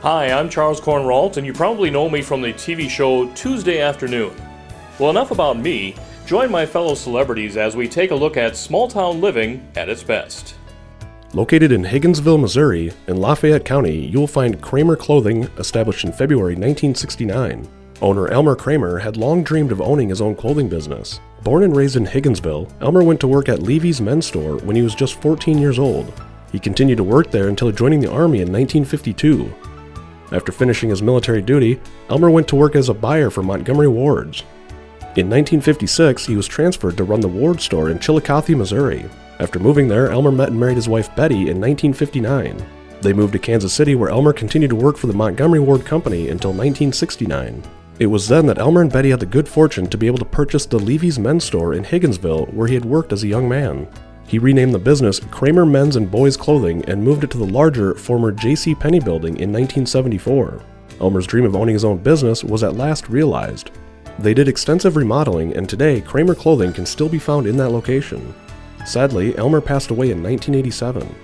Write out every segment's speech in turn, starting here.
Hi, I'm Charles Cornralt, and you probably know me from the TV show Tuesday Afternoon. Well, enough about me. Join my fellow celebrities as we take a look at small-town living at its best. Located in Higginsville, Missouri, in Lafayette County, you will find Kramer Clothing, established in February 1969. Owner Elmer Kramer had long dreamed of owning his own clothing business. Born and raised in Higginsville, Elmer went to work at Levy's men's store when he was just 14 years old. He continued to work there until joining the Army in 1952. After finishing his military duty, Elmer went to work as a buyer for Montgomery Wards. In 1956, he was transferred to run the Ward store in Chillicothe, Missouri. After moving there, Elmer met and married his wife Betty in 1959. They moved to Kansas City, where Elmer continued to work for the Montgomery Ward Company until 1969. It was then that Elmer and Betty had the good fortune to be able to purchase the Levy's men's store in Higginsville, where he had worked as a young man. He renamed the business Kramer Men's and Boys Clothing and moved it to the larger former J.C. Penney building in 1974. Elmer's dream of owning his own business was at last realized. They did extensive remodeling, and today Kramer Clothing can still be found in that location. Sadly, Elmer passed away in 1987.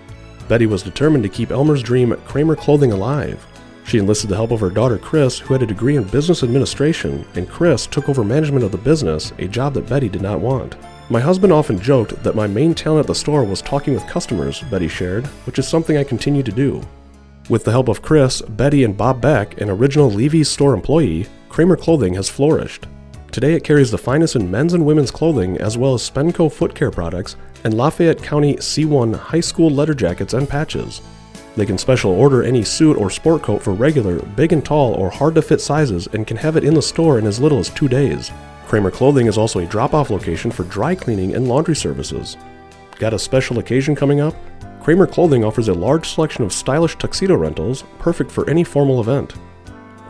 Betty was determined to keep Elmer's dream, Kramer Clothing, alive. She enlisted the help of her daughter Chris, who had a degree in business administration, and Chris took over management of the business, a job that Betty did not want. My husband often joked that my main talent at the store was talking with customers, Betty shared, which is something I continue to do. With the help of Chris, Betty, and Bob Beck, an original Levy's store employee, Kramer Clothing has flourished. Today it carries the finest in men's and women's clothing, as well as Spenco foot care products and Lafayette County C1 high school leather jackets and patches. They can special order any suit or sport coat for regular, big and tall, or hard to fit sizes and can have it in the store in as little as 2 days. Kramer Clothing is also a drop-off location for dry cleaning and laundry services. Got a special occasion coming up? Kramer Clothing offers a large selection of stylish tuxedo rentals, perfect for any formal event.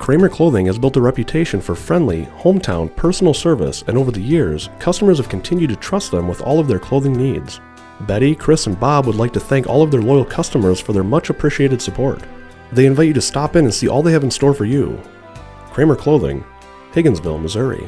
Kramer Clothing has built a reputation for friendly, hometown, personal service, and over the years, customers have continued to trust them with all of their clothing needs. Betty, Chris, and Bob would like to thank all of their loyal customers for their much appreciated support. They invite you to stop in and see all they have in store for you. Kramer Clothing, Higginsville, Missouri.